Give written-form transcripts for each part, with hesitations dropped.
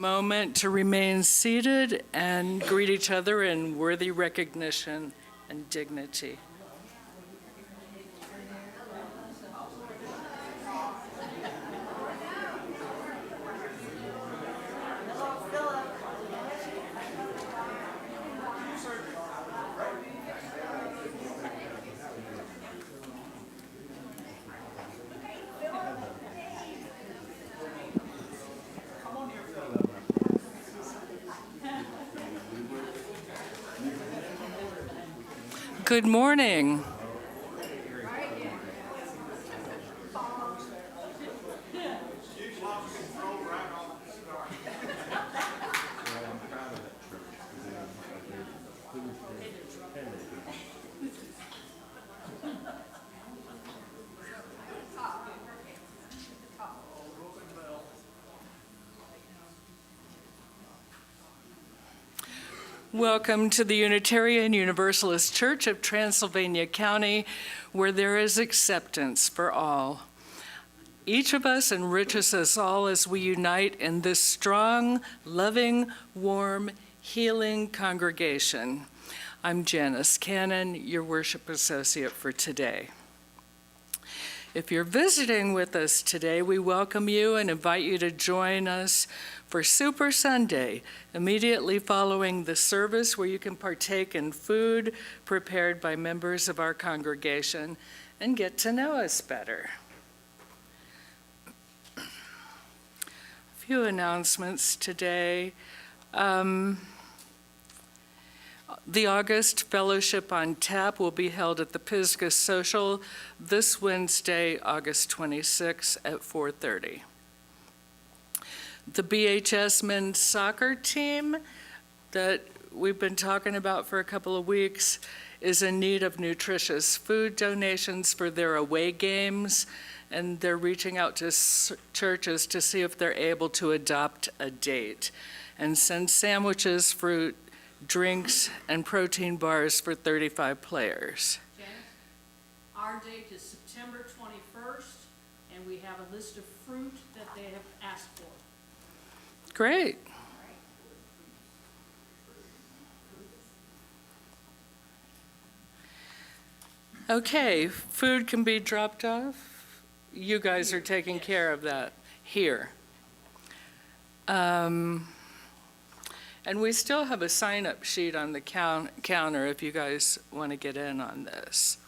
Moment to remain seated and greet each other in worthy recognition and dignity. Good morning. Welcome to the Unitarian Universalist Church of Transylvania County, where there is acceptance for all. Each of us enriches us all as we unite in this strong, loving, warm, healing congregation. I'm Janice Cannon, your worship associate for today. If you're visiting with us today, we welcome you and invite you to join us for Super Sunday, immediately following the service, where you can partake in food prepared by members of our congregation and get to know us better. A few announcements today. The August Fellowship on Tap will be held at the Pisgah Social this Wednesday, August 26 at 4:30. The BHS men's soccer team that we've been talking about for a couple of weeks is in need of nutritious food donations for their away games, and they're reaching out to churches to see if they're able to adopt a date and send sandwiches, fruit, drinks, and protein bars for 35 players. Janice, our date is September 21st, and we have a list of fruit that they have asked for. Great. Okay, food can be dropped off. You guys are taking care of that here. And we still have a sign-up sheet on the counter if you guys want to get in on this.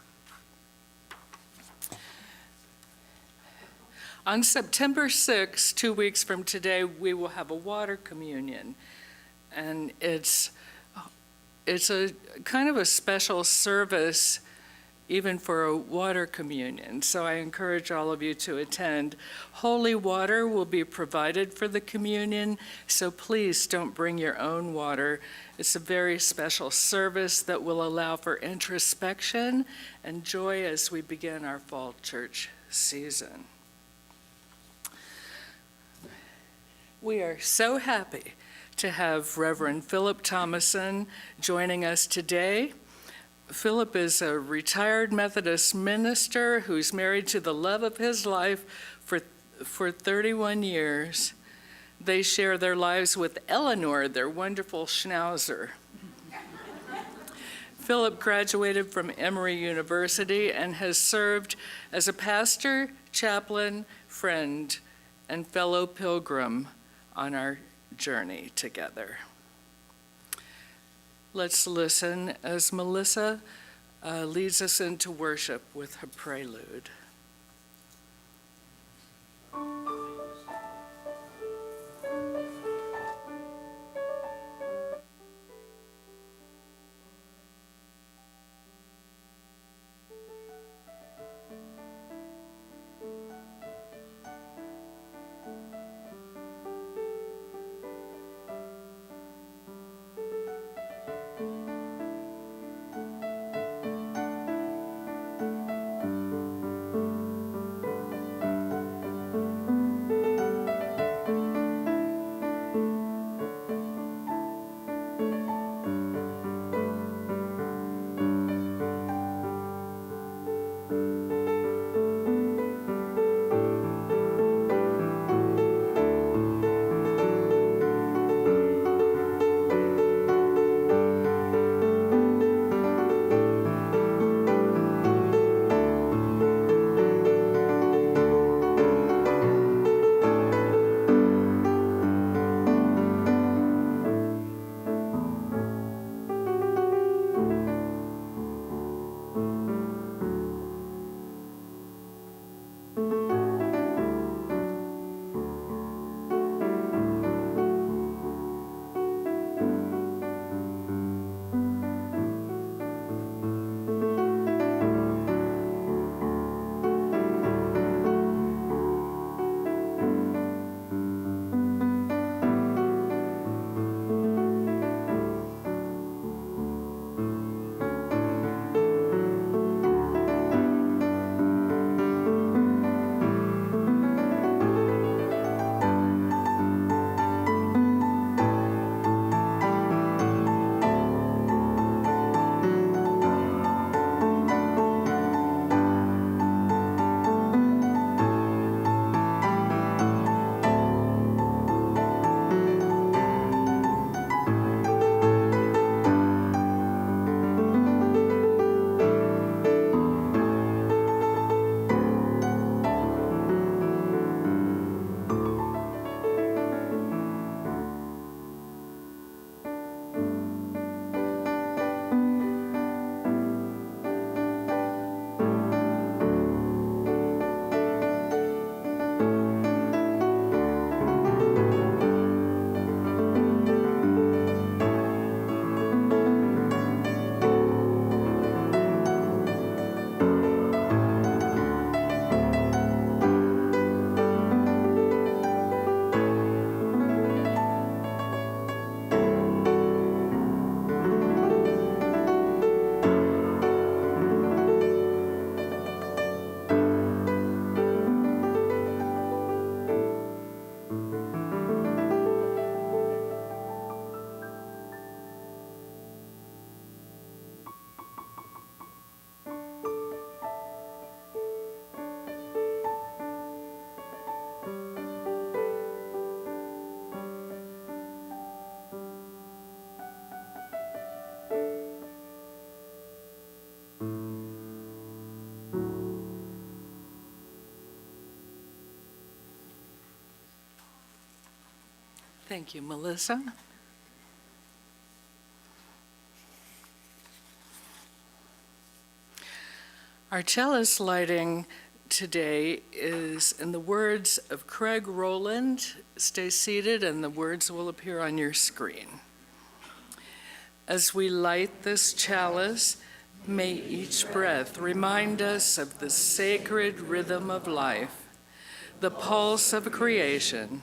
On September 6th, 2 weeks from today, we will have a water communion. And it's a kind of a special service even for a water communion. So I encourage all of you to attend. Holy water will be provided for the communion, so please don't bring your own water. It's a very special service that will allow for introspection and joy as we begin our fall church season. We are so happy to have Reverend Phillip Thomason joining us today. Phillip is a retired Methodist minister who's married to the love of his life for 31 years. They share their lives with Eleanor, their wonderful schnauzer. Phillip graduated from Emory University and has served as a pastor, chaplain, friend, and fellow pilgrim on our journey together. Let's listen as Melissa leads us into worship with her prelude. Thank you, Melissa. Our chalice lighting today is in the words of Craig Rowland. Stay seated and the words will appear on your screen. As we light this chalice, may each breath remind us of the sacred rhythm of life, the pulse of creation.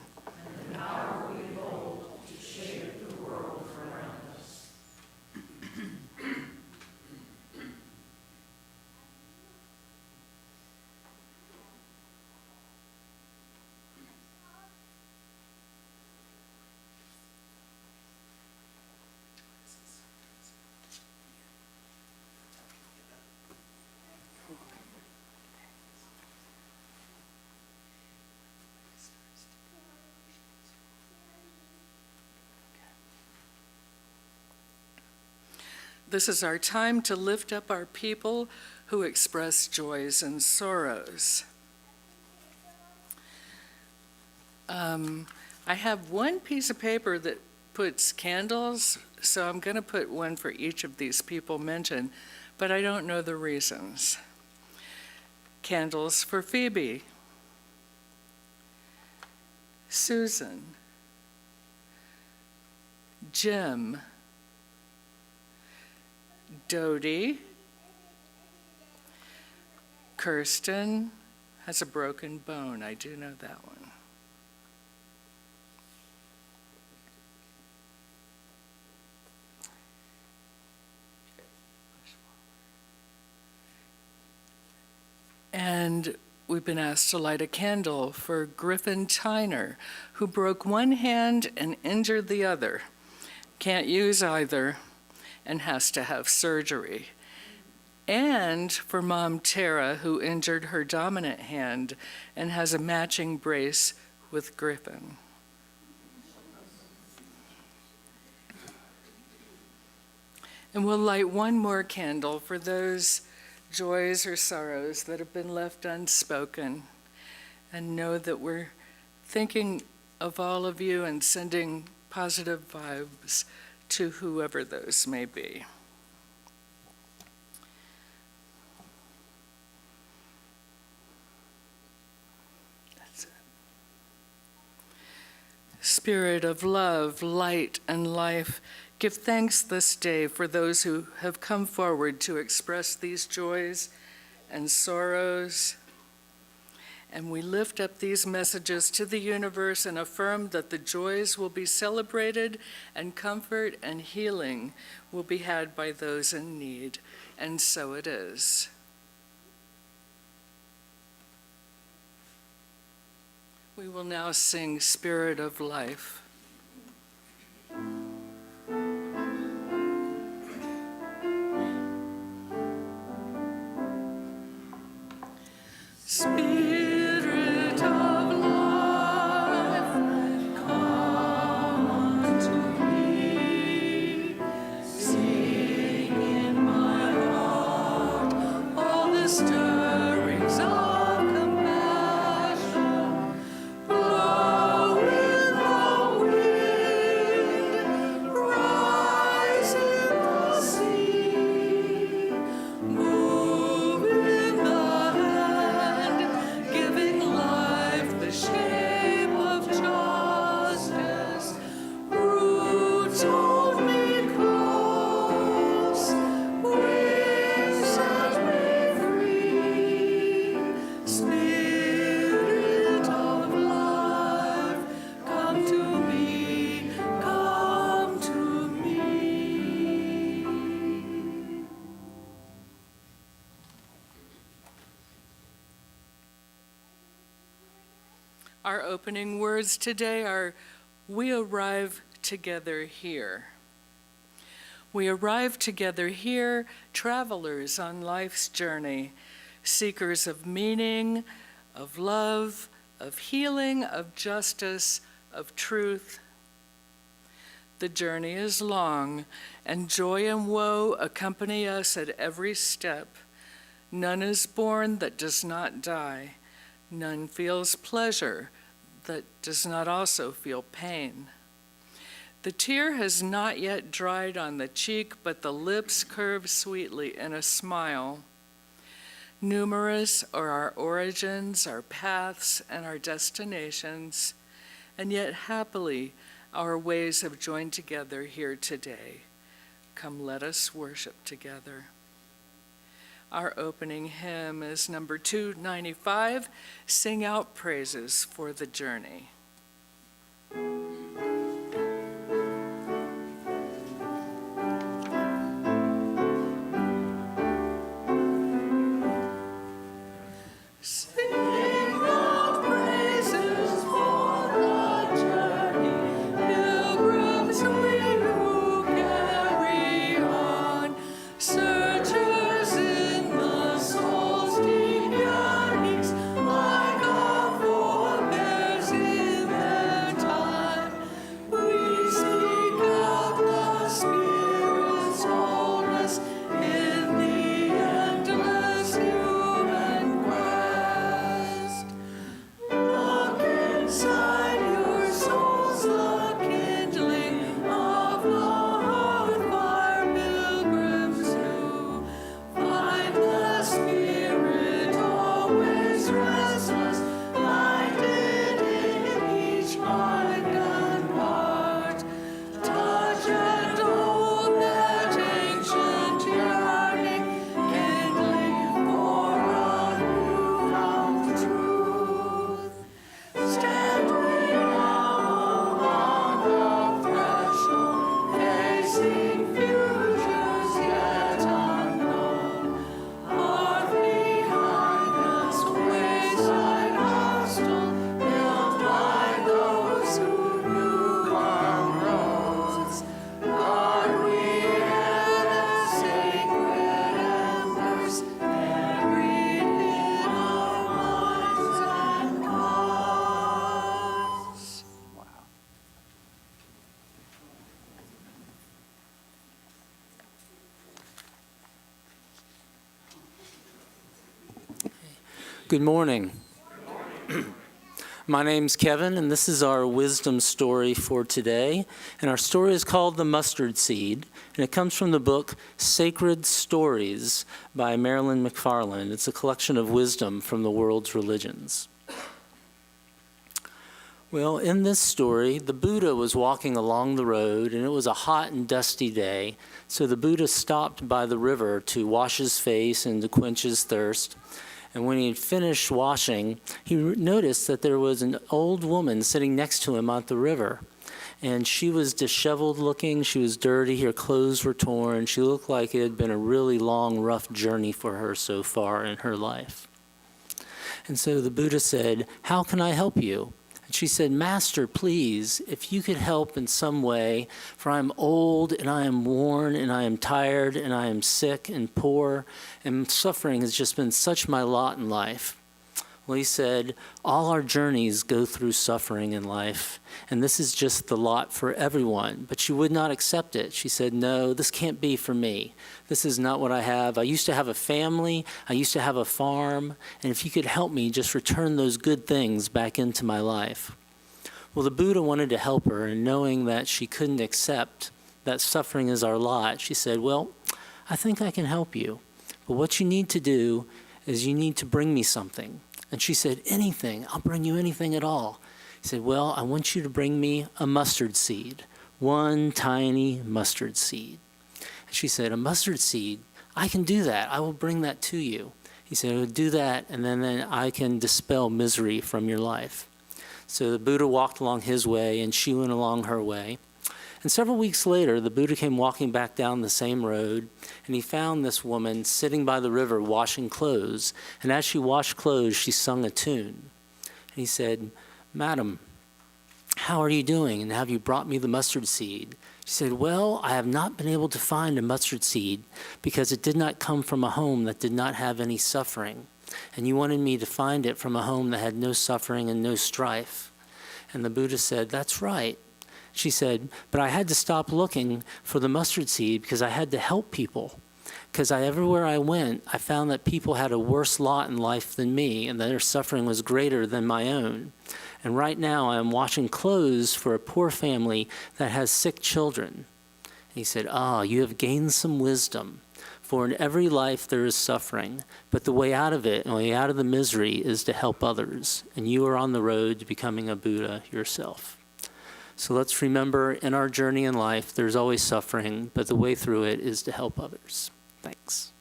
This is our time to lift up our people who express joys and sorrows. I have one piece of paper that puts candles, so I'm going to put one for each of these people mentioned, but I don't know the reasons. Candles for Phoebe, Susan, Jim, Dodie, Kirsten has a broken bone. I do know that one. And we've been asked to light a candle for Griffin Tyner, who broke one hand and injured the other. Can't use either and has to have surgery. And for Mom Tara, who injured her dominant hand and has a matching brace with Griffin. And we'll light one more candle for those joys or sorrows that have been left unspoken, and know that we're thinking of all of you and sending positive vibes to whoever those may be. That's it. Spirit of love, light, and life, give thanks this day for those who have come forward to express these joys and sorrows. And we lift up these messages to the universe and affirm that the joys will be celebrated and comfort and healing will be had by those in need. And so it is. We will now sing Spirit of Life. Spirit of life, come unto me. Sing in my heart all the stirrings of compassion. Blow in the wind, rise in the sea, move in the giving life the shape of justice. Roots hold me close, wings set me free. Spirit of life, come to me, come to me. Our opening words today are, we arrive together here. We arrive together here, travelers on life's journey, seekers of meaning, of love, of healing, of justice, of truth. The journey is long, and joy and woe accompany us at every step. None is born that does not die. None feels pleasure that does not also feel pain. The tear has not yet dried on the cheek, but the lips curve sweetly in a smile. Numerous are our origins, our paths, and our destinations, and yet happily our ways have joined together here today. Come, let us worship together. Our opening hymn is number 295, Sing Out Praises for the Journey. Good morning. My name's Kevin, and this is our wisdom story for today. And our story is called The Mustard Seed, and it comes from the book Sacred Stories by Marilyn McFarland. It's a collection of wisdom from the world's religions. Well, in this story, the Buddha was walking along the road, and it was a hot and dusty day. So the Buddha stopped by the river to wash his face and to quench his thirst. And when he had finished washing, he noticed that there was an old woman sitting next to him at the river. And she was disheveled looking, she was dirty, her clothes were torn. She looked like it had been a really long, rough journey for her so far in her life. And so the Buddha said, "How can I help you?" And she said, "Master, please, if you could help in some way, for I am old and I am worn and I am tired and I am sick and poor, and suffering has just been such my lot in life." Well, he said, all our journeys go through suffering in life, and this is just the lot for everyone. But she would not accept it. She said, "No, this can't be for me. This is not what I have. I used to have a family. I used to have a farm. And if you could help me just return those good things back into my life." Well, the Buddha wanted to help her, and knowing that she couldn't accept that suffering is our lot, she said, "Well, I think I can help you. But what you need to do is you need to bring me something." And she said, "Anything. I'll bring you anything at all." He said, "Well, I want you to bring me a mustard seed, one tiny mustard seed." And she said, "A mustard seed? I can do that. I will bring that to you." He said, "Well, do that, and then I can dispel misery from your life." So the Buddha walked along his way, and she went along her way. And several weeks later, the Buddha came walking back down the same road, and he found this woman sitting by the river washing clothes. And as she washed clothes, she sung a tune. And he said, "Madam, how are you doing, and have you brought me the mustard seed?" She said, "Well, I have not been able to find a mustard seed because it did not come from a home that did not have any suffering. And you wanted me to find it from a home that had no suffering and no strife." And the Buddha said, "That's right." She said, "But I had to stop looking for the mustard seed because I had to help people. because everywhere I went, I found that people had a worse lot in life than me, and that their suffering was greater than my own. And right now, I am washing clothes for a poor family that has sick children. He said, you have gained some wisdom. For in every life there is suffering, but the way out of it, and the way out of the misery, is to help others. And you are on the road to becoming a Buddha yourself. So let's remember, in our journey in life, there's always suffering, but the way through it is to help others. Thanks.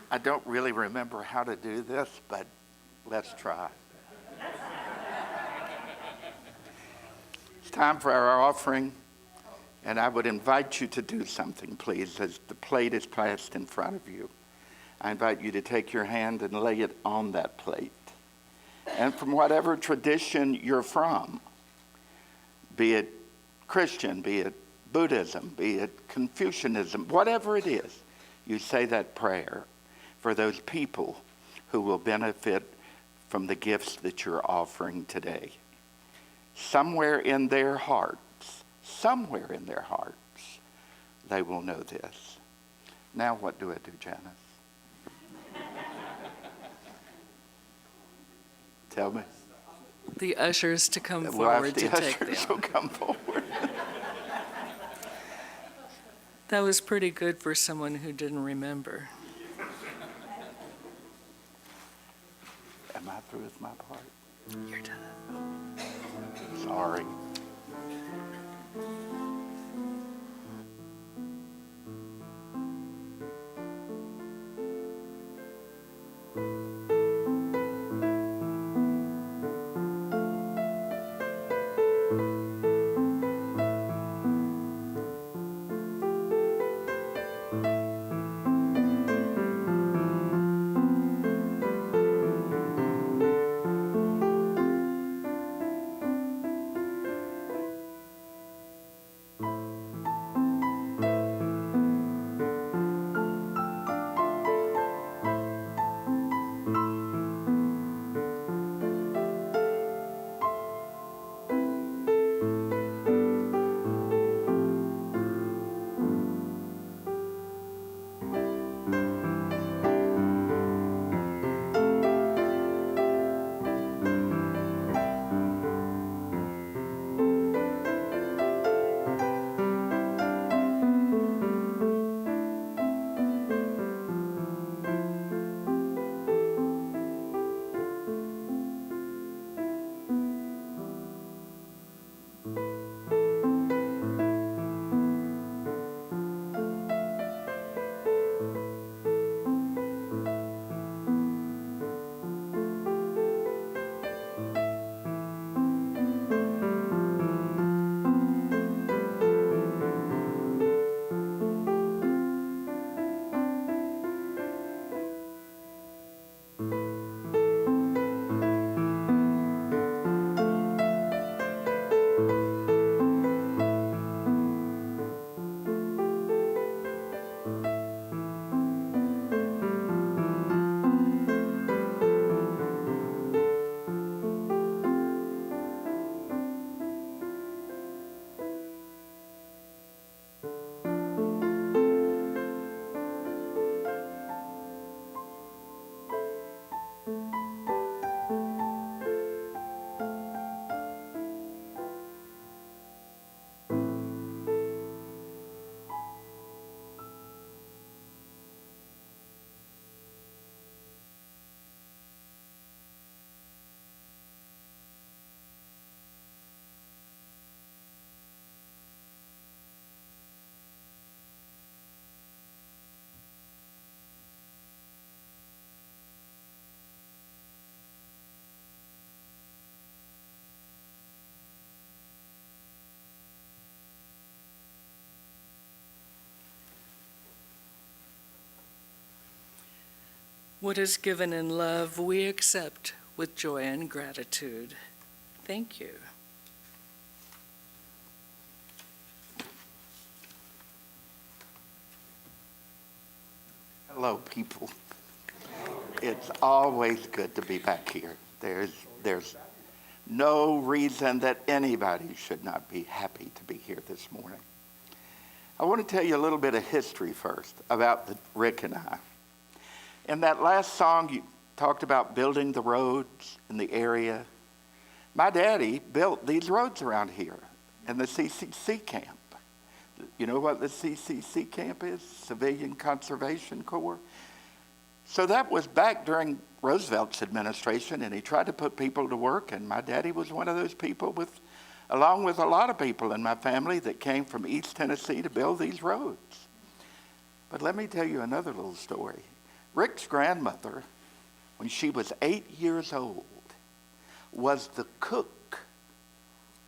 I don't really remember how to do this, but let's try. It's time for our offering, and I would invite you to do something, please, as the plate is placed in front of you. I invite you to take your hand and lay it on that plate. And from whatever tradition you're from, be it Christian, be it Buddhism, be it Confucianism, whatever it is, you say that prayer for those people who will benefit from the gifts that you're offering today. Somewhere in their hearts, they will know this. Now what do I do, Janice? Tell me. The ushers to come We'll ask forward the to take ushers them. will come forward. That was pretty good for someone who didn't remember. Am I through with my part? You're done. Sorry. What is given in love, we accept with joy and gratitude. Thank you. Hello, people. It's always good to be back here. There's no reason that anybody should not be happy to be here this morning. I want to tell you a little bit of history first about Rick and I. In that last song, you talked about building the roads in the area. My daddy built these roads around here in the CCC camp. You know what the CCC camp is? Civilian Conservation Corps. So that was back during Roosevelt's administration, and he tried to put people to work, and my daddy was one of those people along with a lot of people in my family that came from East Tennessee to build these roads. But let me tell you another little story. Rick's grandmother, when she was 8 years old, was the cook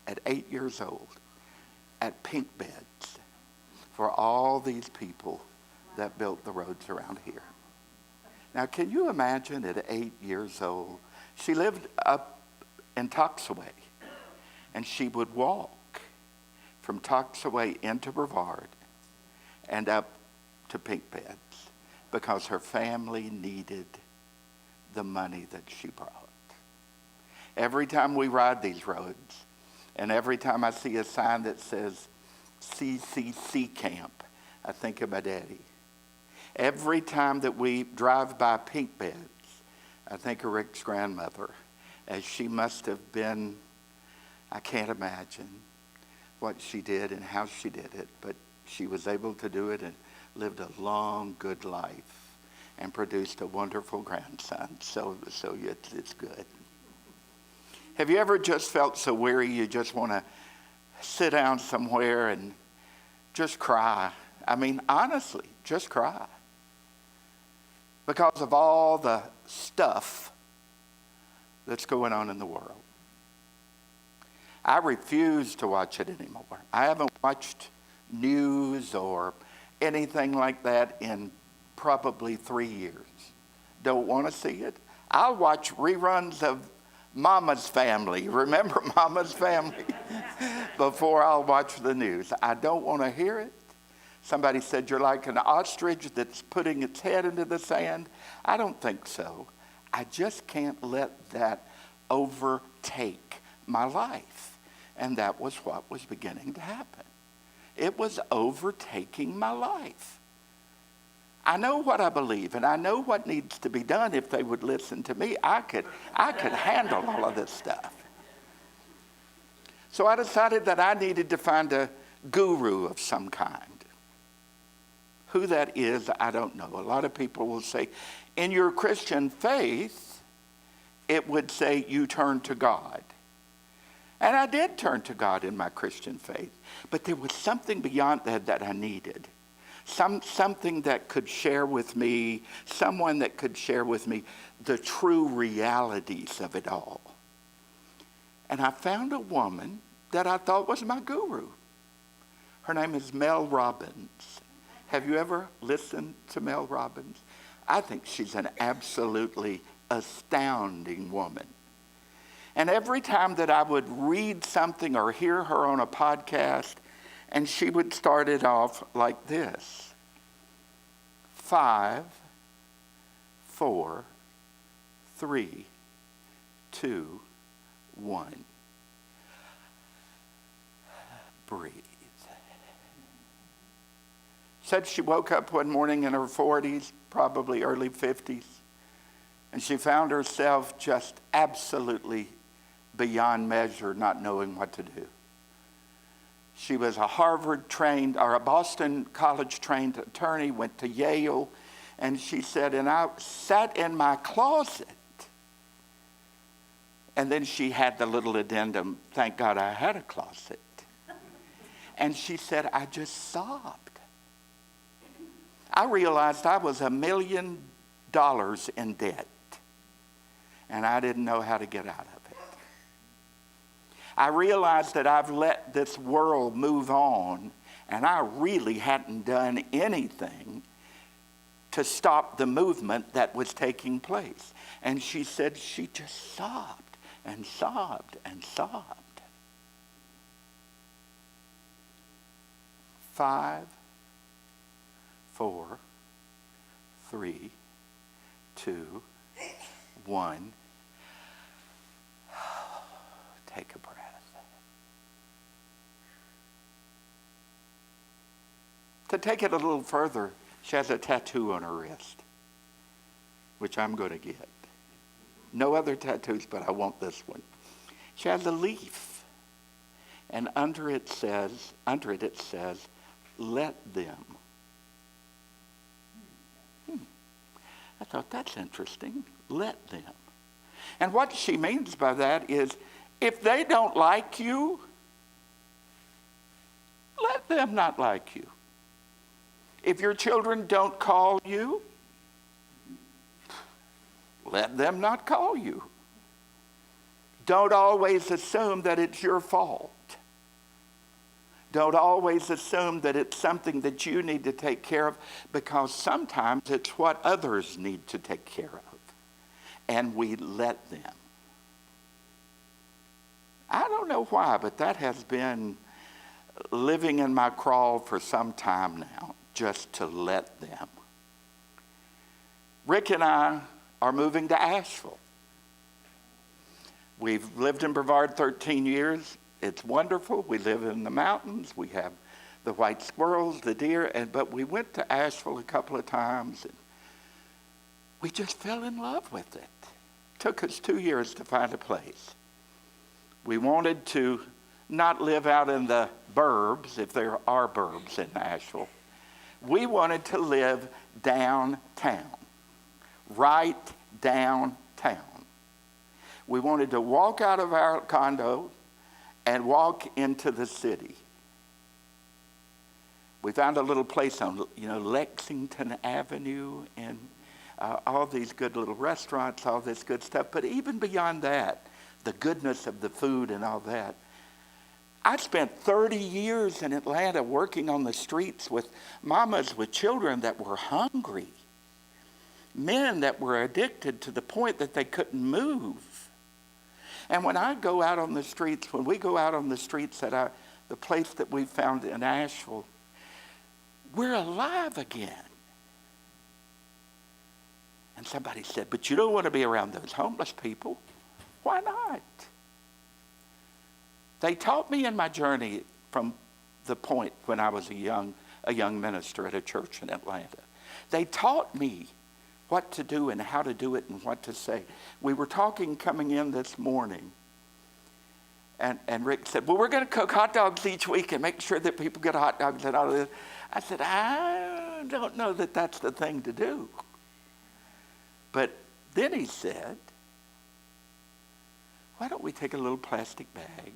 at 8 years old at Pink Beds for all these people that built the roads around here. Now, can you imagine at 8 years old? She lived up in Toxaway, and she would walk from Toxaway into Brevard and up to Pink Beds because her family needed the money that she brought. Every time we ride these roads, and every time I see a sign that says CCC camp, I think of my daddy. Every time that we drive by Pink Beds, I think of Rick's grandmother, as she must have been, I can't imagine what she did and how she did it, but she was able to do it and lived a long, good life and produced a wonderful grandson. So it's good. Have you ever just felt so weary you just want to sit down somewhere and just cry? I mean, honestly, just cry. Because of all the stuff that's going on in the world. I refuse to watch it anymore. I haven't watched news or anything like that in probably 3 years. Don't want to see it. I'll watch reruns of Mama's Family. Remember Mama's Family? Before I'll watch the news. I don't want to hear it. Somebody said you're like an ostrich that's putting its head into the sand. I don't think so. I just can't let that overtake my life. And that was what was beginning to happen. It was overtaking my life. I know what I believe, and I know what needs to be done. If they would listen to me, I could handle all of this stuff. So I decided that I needed to find a guru of some kind. Who that is, I don't know. A lot of people will say, in your Christian faith, it would say you turn to God. And I did turn to God in my Christian faith. But there was something beyond that I needed. Something that could share with me, someone that could share with me the true realities of it all. And I found a woman that I thought was my guru. Her name is Mel Robbins. Have you ever listened to Mel Robbins? I think she's an absolutely astounding woman. And every time that I would read something or hear her on a podcast, and she would start it off like this: 5, 4, 3, 2, 1. Breathe. Said she woke up one morning in her 40s, probably early 50s, and she found herself just absolutely beyond measure not knowing what to do. She was a Harvard-trained or a Boston College-trained attorney, went to Yale, and she said, and I sat in my closet. And then she had the little addendum, thank God I had a closet. And she said, I just sobbed. I realized I was $1 million in debt, and I didn't know how to get out of it. I realized that I've let this world move on, and I really hadn't done anything to stop the movement that was taking place. And she said she just sobbed and sobbed and sobbed. 5, 4, 3, 2, 1. To take it a little further, she has a tattoo on her wrist, which I'm going to get. No other tattoos, but I want this one. She has a leaf, and under it it says, let them. I thought, that's interesting. Let them. And what she means by that is, if they don't like you, let them not like you. If your children don't call you, let them not call you. Don't always assume that it's your fault. Don't always assume that it's something that you need to take care of, because sometimes it's what others need to take care of. And we let them. I don't know why, but that has been living in my crawl for some time now, just to let them. Rick and I are moving to Asheville. We've lived in Brevard 13 years. It's wonderful. We live in the mountains. We have the white squirrels, the deer, but we went to Asheville a couple of times, and we just fell in love with it. Took us 2 years to find a place. We wanted to not live out in the burbs, if there are burbs in Asheville. We wanted to live downtown, right downtown. We wanted to walk out of our condo and walk into the city. We found a little place on, Lexington Avenue, and all these good little restaurants, all this good stuff. But even beyond that, the goodness of the food and all that, I spent 30 years in Atlanta working on the streets with mamas with children that were hungry, men that were addicted to the point that they couldn't move. And when I go out on the streets, when we go out on the streets at the place that we found in Asheville, we're alive again. And somebody said, but you don't want to be around those homeless people. Why not? They taught me in my journey from the point when I was a young minister at a church in Atlanta. They taught me what to do and how to do it and what to say. We were talking coming in this morning, and Rick said, well, we're going to cook hot dogs each week and make sure that people get hot dogs and all of this. I said, I don't know that that's the thing to do. But then he said, why don't we take a little plastic bag,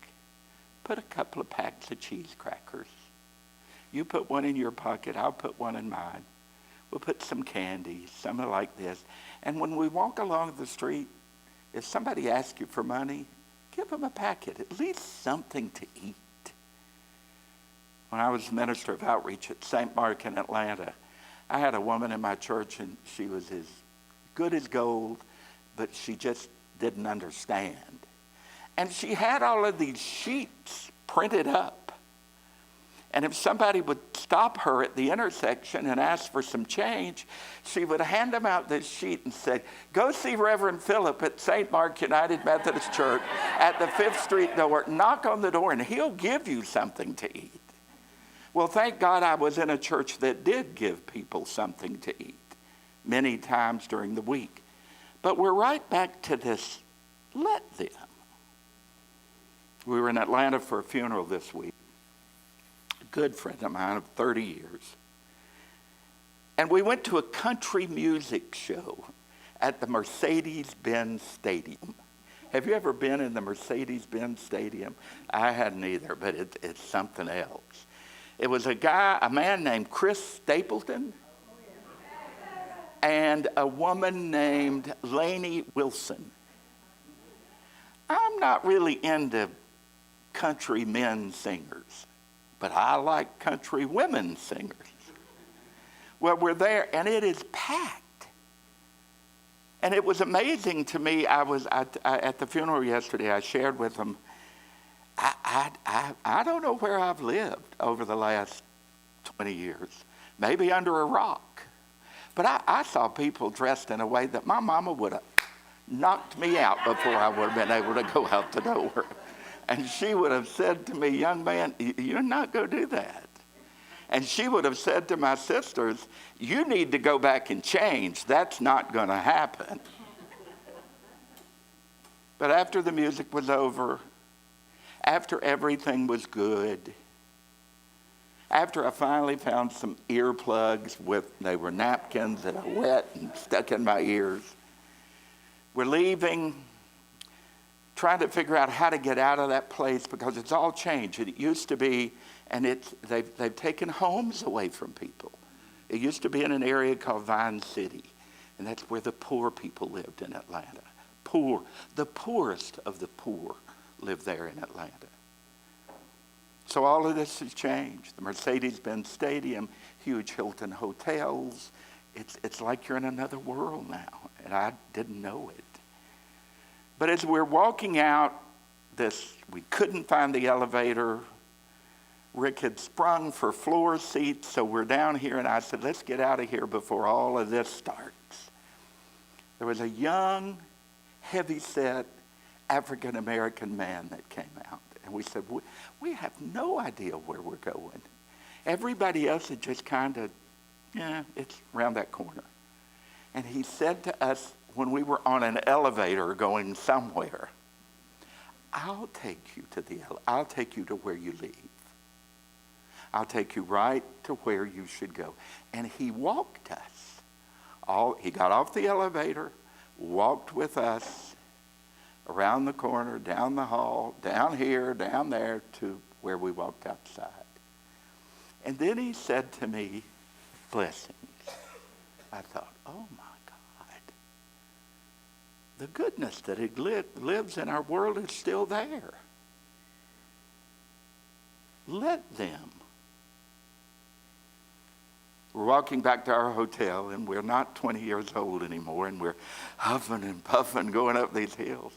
put a couple of packs of cheese crackers. You put one in your pocket, I'll put one in mine. We'll put some candy, something like this. And when we walk along the street, if somebody asks you for money, give them a packet, at least something to eat. When I was minister of outreach at St. Mark in Atlanta, I had a woman in my church, and she was as good as gold, but she just didn't understand. And she had all of these sheets printed up. And if somebody would stop her at the intersection and ask for some change, she would hand them out this sheet and say, go see Reverend Phillip at St. Mark United Methodist Church at the 5th Street door. Knock on the door and he'll give you something to eat. Well, thank God I was in a church that did give people something to eat many times during the week. But we're right back to this, let them. We were in Atlanta for a funeral this week. A good friend of mine of 30 years. And we went to a country music show at the Mercedes-Benz Stadium. Have you ever been in the Mercedes-Benz Stadium? I hadn't either, but it's something else. It was a man named Chris Stapleton, and a woman named Lainey Wilson. I'm not really into country men singers, but I like country women singers. Well, we're there, and it is packed. And it was amazing to me. I was at the funeral yesterday. I shared with them, I don't know where I've lived over the last 20 years, maybe under a rock. But I saw people dressed in a way that my mama would have knocked me out before I would have been able to go out the door. And she would have said to me, young man, you're not going to do that. And she would have said to my sisters, you need to go back and change. That's not going to happen. But after the music was over, after everything was good, after I finally found some earplugs they were napkins that I wet and stuck in my ears, we're leaving, trying to figure out how to get out of that place because it's all changed. It used to be, and they've taken homes away from people. It used to be in an area called Vine City, and that's where the poor people lived in Atlanta. Poor, the poorest of the poor lived there in Atlanta. So all of this has changed. The Mercedes-Benz Stadium, huge Hilton hotels. It's like you're in another world now, and I didn't know it. But as we're walking out, we couldn't find the elevator. Rick had sprung for floor seats, so we're down here, and I said, let's get out of here before all of this starts. There was a young, heavy-set African-American man that came out. And we said, we have no idea where we're going. Everybody else had just kind of, it's around that corner. And he said to us when we were on an elevator going somewhere, I'll take you to where you leave. I'll take you right to where you should go. And he walked us. He got off the elevator, walked with us around the corner, down the hall, down here, down there, to where we walked outside. And then he said to me, blessings. I thought, oh my God. The goodness that lives in our world is still there. Let them. We're walking back to our hotel, and we're not 20 years old anymore, and we're huffing and puffing going up these hills.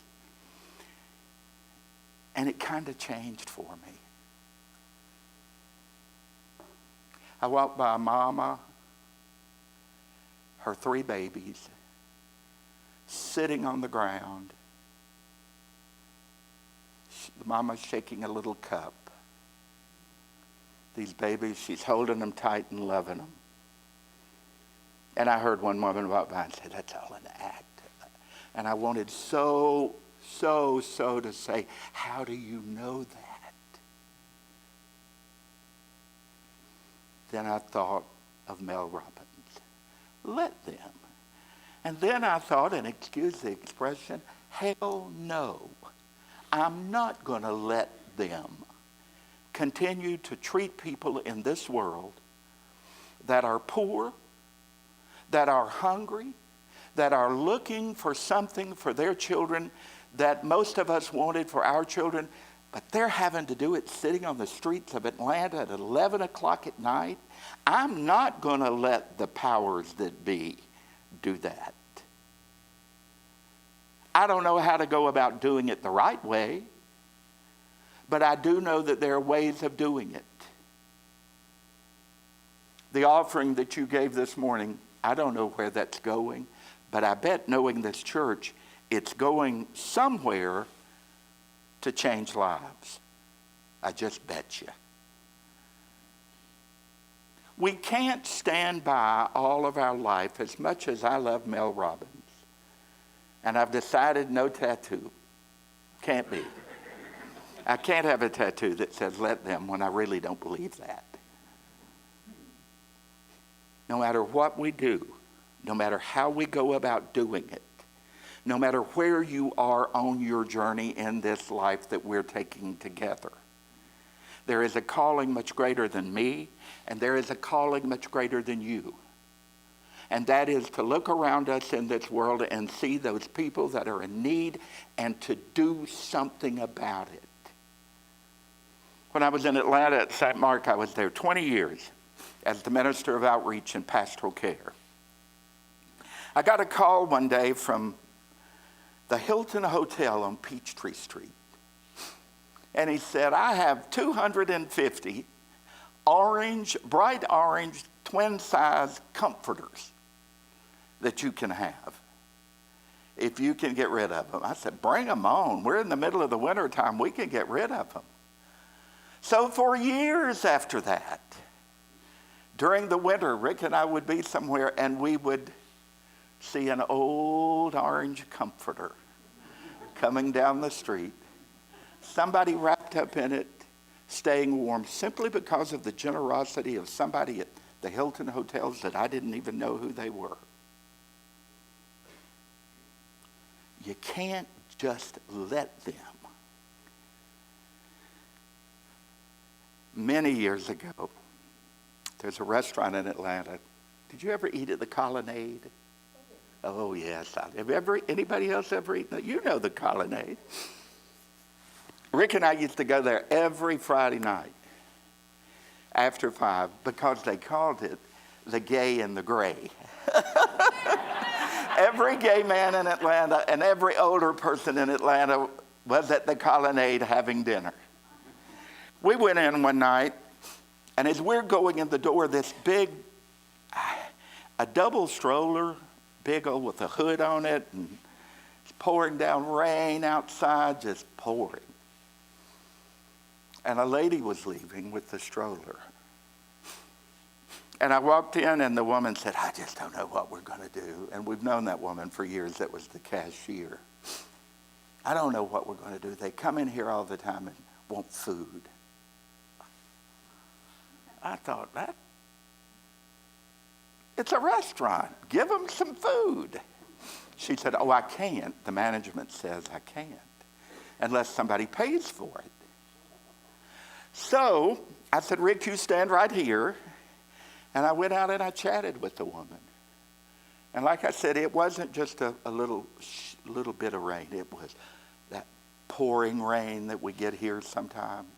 And it kind of changed for me. I walked by Mama, her 3 babies, sitting on the ground. The mama's shaking a little cup. These babies, she's holding them tight and loving them. And I heard one woman walk by and say, that's all an act. And I wanted so to say, how do you know that? Then I thought of Mel Robbins. Let them. And then I thought, and excuse the expression, hell no. I'm not going to let them continue to treat people in this world that are poor, that are hungry, that are looking for something for their children that most of us wanted for our children, but they're having to do it sitting on the streets of Atlanta at 11 o'clock at night. I'm not going to let the powers that be do that. I don't know how to go about doing it the right way, but I do know that there are ways of doing it. The offering that you gave this morning, I don't know where that's going, but I bet, knowing this church, it's going somewhere to change lives. I just bet you. We can't stand by all of our life, as much as I love Mel Robbins. And I've decided no tattoo. Can't be. I can't have a tattoo that says let them when I really don't believe that. No matter what we do, no matter how we go about doing it, no matter where you are on your journey in this life that we're taking together, there is a calling much greater than me, and there is a calling much greater than you. And that is to look around us in this world and see those people that are in need and to do something about it. When I was in Atlanta at St. Mark, I was there 20 years as the minister of outreach and pastoral care. I got a call one day from the Hilton Hotel on Peachtree Street. And he said, I have 250 bright orange, twin-size comforters that you can have if you can get rid of them. I said, bring them on. We're in the middle of the winter time. We can get rid of them. So for years after that, During the winter, Rick and I would be somewhere and we would see an old orange comforter coming down the street. Somebody wrapped up in it, staying warm, simply because of the generosity of somebody at the Hilton hotels that I didn't even know who they were. You can't just let them. Many years ago, there's a restaurant in Atlanta. Did you ever eat at the Colonnade? Oh, yes. Anybody else ever eaten it? You know the Colonnade. Rick and I used to go there every Friday night after 5 because they called it the gay and the gray. Every gay man in Atlanta and every older person in Atlanta was at the Colonnade having dinner. We went in one night, and as we're going in the door, this big, a double stroller, big old with a hood on it, and it's pouring down rain outside, just pouring. And a lady was leaving with the stroller. And I walked in, and the woman said, I just don't know what we're going to do. And we've known that woman for years. That was the cashier. I don't know what we're going to do. They come in here all the time and want food. I thought, it's a restaurant. Give them some food. She said, oh, I can't. The management says I can't unless somebody pays for it. So I said, Rick, you stand right here. And I went out and I chatted with the woman. And like I said, it wasn't just a little bit of rain. It was that pouring rain that we get here sometimes.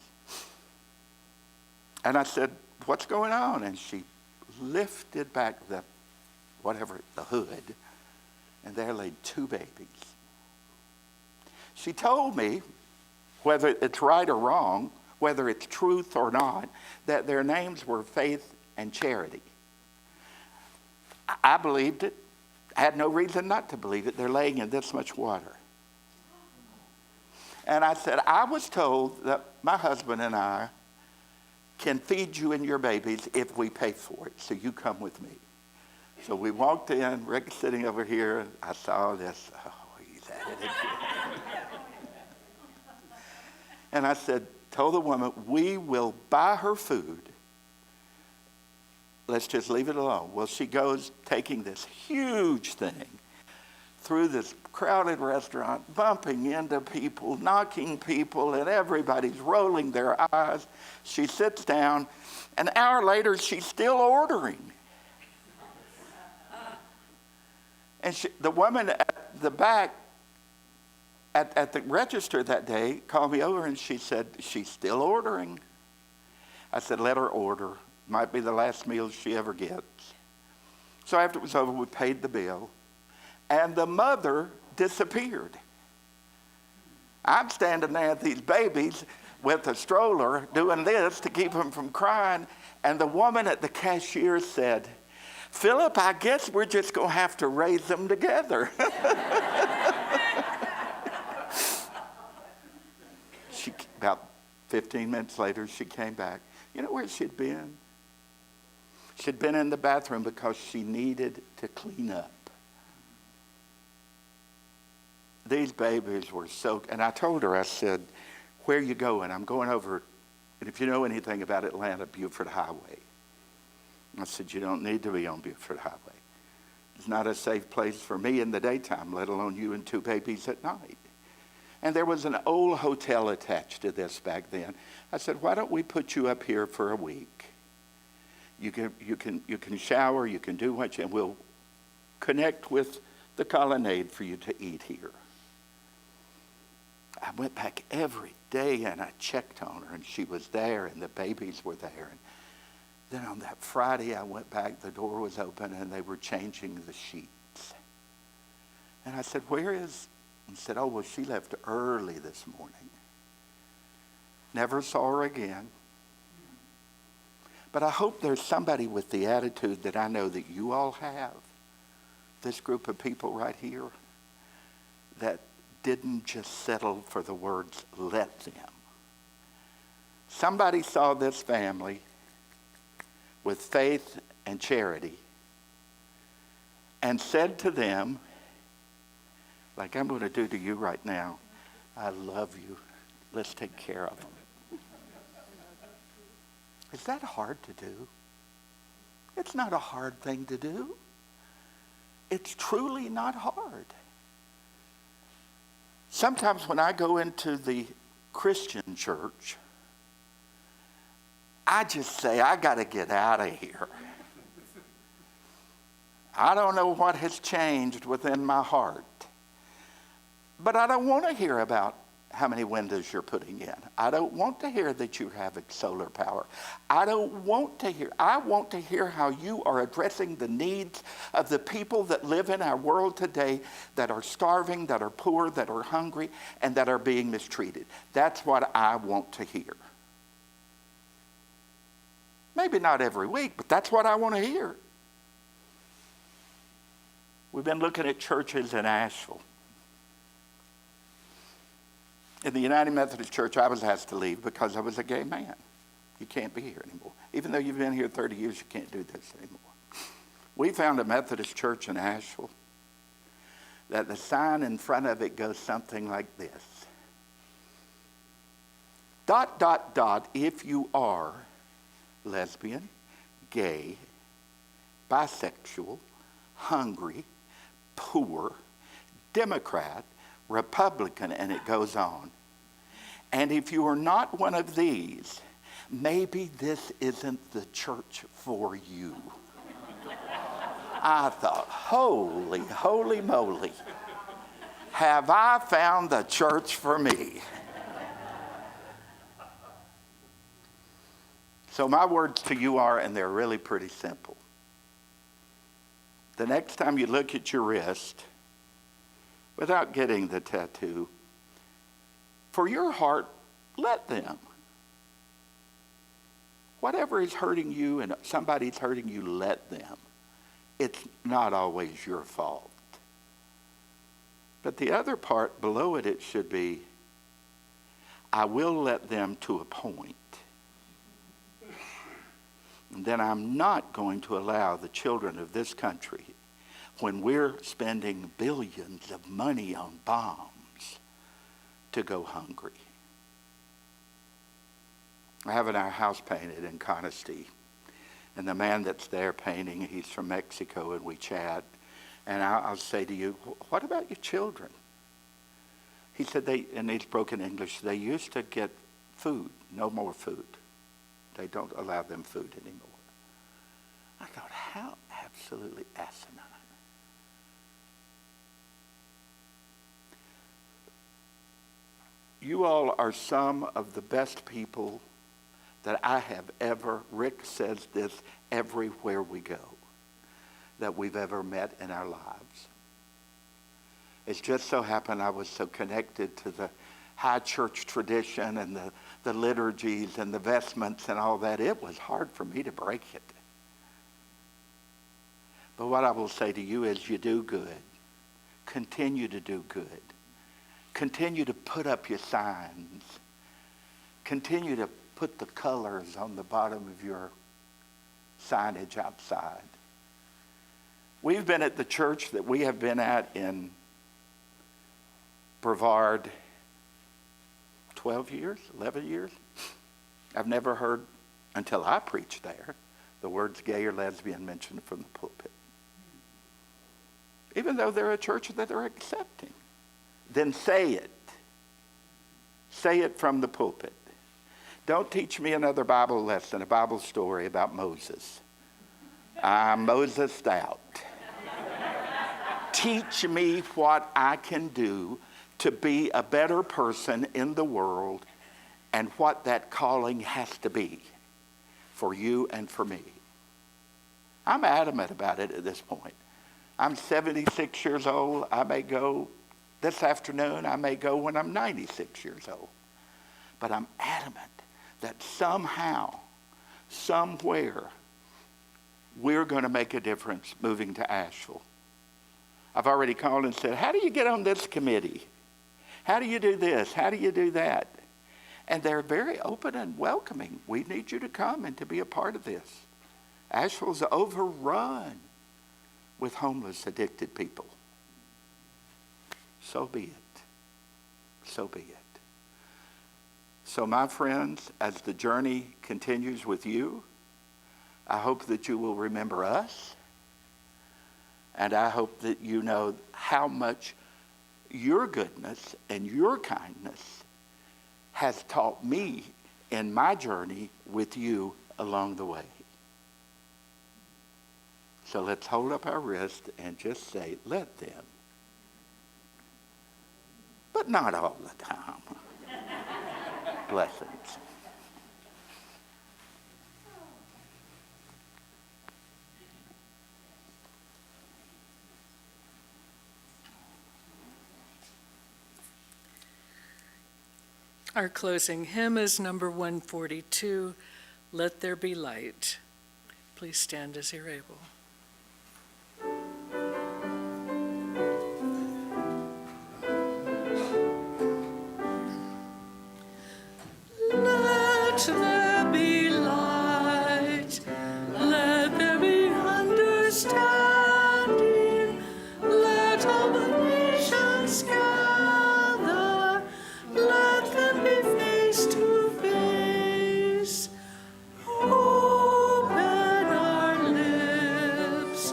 And I said, what's going on? And she lifted back the hood, and there lay 2 babies. She told me, whether it's right or wrong, whether it's truth or not, that their names were Faith and Charity. I believed it. I had no reason not to believe it. They're laying in this much water. And I said, I was told that my husband and I can feed you and your babies if we pay for it, so you come with me. So we walked in, Rick's sitting over here, and I saw this. Oh, he's at it again. And I said, told the woman, we will buy her food. Let's just leave it alone. Well, she goes taking this huge thing through this crowded restaurant, bumping into people, knocking people, and everybody's rolling their eyes. She sits down. An hour later, she's still ordering. And the woman at the back at the register that day called me over and she said, she's still ordering. I said, let her order. Might be the last meal she ever gets. So after it was over, we paid the bill. And the mother disappeared. I'm standing there with these babies with a stroller doing this to keep them from crying. And the woman at the cashier said, Phillip, I guess we're just going to have to raise them together. About 15 minutes later, she came back. You know where she'd been? She'd been in the bathroom because she needed to clean up. These babies were soaked. And I told her, I said, where are you going? I'm going over, and if you know anything about Atlanta, Beaufort Highway. I said, you don't need to be on Beaufort Highway. It's not a safe place for me in the daytime, let alone you and 2 babies at night. And there was an old hotel attached to this back then. I said, why don't we put you up here for a week? You can shower, you can do what you, and we'll connect with the Colonnade for you to eat here. I went back every day and I checked on her, and she was there and the babies were there. And then on that Friday I went back, the door was open and they were changing the sheets. And I said, where is? And said, oh, well, she left early this morning. Never saw her again. But I hope there's somebody with the attitude that I know that you all have, this group of people right here, that didn't just settle for the words, let them. Somebody saw this family with faith and charity, and said to them, like I'm going to do to you right now, I love you. Let's take care of them. Is that hard to do? It's not a hard thing to do. It's truly not hard. Sometimes when I go into the Christian church, I just say, I got to get out of here. I don't know what has changed within my heart. But I don't want to hear about how many windows you're putting in. I don't want to hear that you're having solar power. I want to hear how you are addressing the needs of the people that live in our world today that are starving, that are poor, that are hungry, and that are being mistreated. That's what I want to hear. Maybe not every week, but that's what I want to hear. We've been looking at churches in Asheville. In the United Methodist Church, I was asked to leave because I was a gay man. You can't be here anymore. Even though you've been here 30 years, you can't do this anymore. We found a Methodist church in Asheville that the sign in front of it goes something like this. ... if you are lesbian, gay, bisexual, hungry, poor, Democrat, Republican, and it goes on. And if you are not one of these, maybe this isn't the church for you. I thought, holy moly, have I found the church for me? So my words to you are, and they're really pretty simple. The next time you look at your wrist, without getting the tattoo, for your heart, let them. Whatever is hurting you and somebody's hurting you, let them. It's not always your fault. But the other part below it, it should be, I will let them to a point. And then I'm not going to allow the children of this country, when we're spending billions of money on bombs, to go hungry. I have our house painted in Conisty, and the man that's there painting, he's from Mexico, and we chat, and I'll say to you, what about your children? He said, in his broken English, they used to get food, no more food. They don't allow them food anymore. I thought, how absolutely asinine. You all are some of the best people that I have ever, Rick says this everywhere we go, that we've ever met in our lives. It's just so happened I was so connected to the high church tradition and the liturgies and the vestments and all that. It was hard for me to break it. But what I will say to you is, you do good. Continue to do good. Continue to put up your signs. Continue to put the colors on the bottom of your signage outside. We've been at the church that we have been at in Brevard 12 years, 11 years. I've never heard, until I preached there, the words gay or lesbian mentioned from the pulpit. Even though they're a church that they're accepting. Then say it. Say it from the pulpit. Don't teach me another Bible lesson, a Bible story about Moses. I'm Mosesed out. Teach me what I can do to be a better person in the world and what that calling has to be for you and for me. I'm adamant about it at this point. I'm 76 years old. I may go this afternoon. I may go when I'm 96 years old. But I'm adamant that somehow, somewhere, we're going to make a difference moving to Asheville. I've already called and said, how do you get on this committee? How do you do this? How do you do that? And they're very open and welcoming. We need you to come and to be a part of this. Asheville's overrun with homeless, addicted people. So be it. So be it. So my friends, as the journey continues with you, I hope that you will remember us. And I hope that you know how much your goodness and your kindness has taught me in my journey with you along the way. So let's hold up our wrist and just say, let them. But not all the time. Blessings. Our closing hymn is number 142, Let There Be Light. Please stand as you're able. Let there be light, let there be understanding, let all the nations gather, let them be face to face. Open our lips,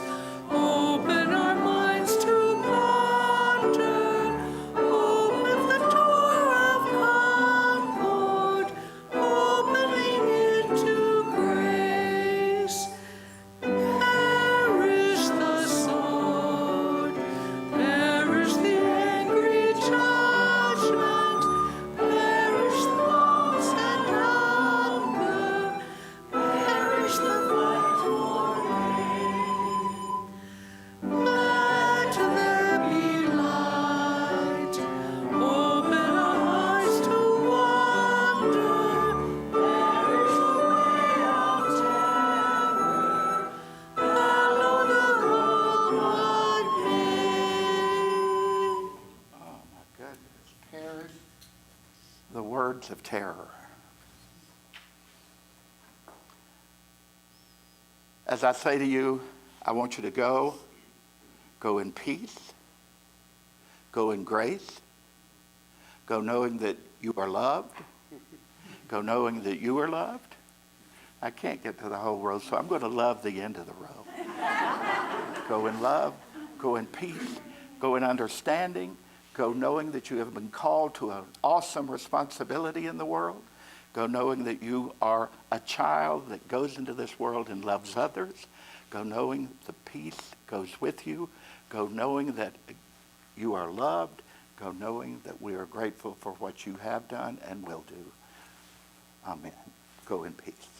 open our minds to ponder, open the door of concord, opening it to grace. Perish the sword, perish the angry judgment, perish the loss and hunger, perish the fight for gain. Let there be light, open our eyes to wonder, perish the way of terror, follow the worldwide pain. Oh my goodness. Perish the words of terror. As I say to you, I want you to go in peace, go in grace, go knowing that you are loved, go knowing that you are loved. I can't get to the whole row, so I'm going to love the end of the row. Go in love, go in peace, go in understanding, go knowing that you have been called to an awesome responsibility in the world. Go knowing that you are a child that goes into this world and loves others. Go knowing the peace goes with you. Go knowing that you are loved. Go knowing that we are grateful for what you have done and will do. Amen. Go in peace.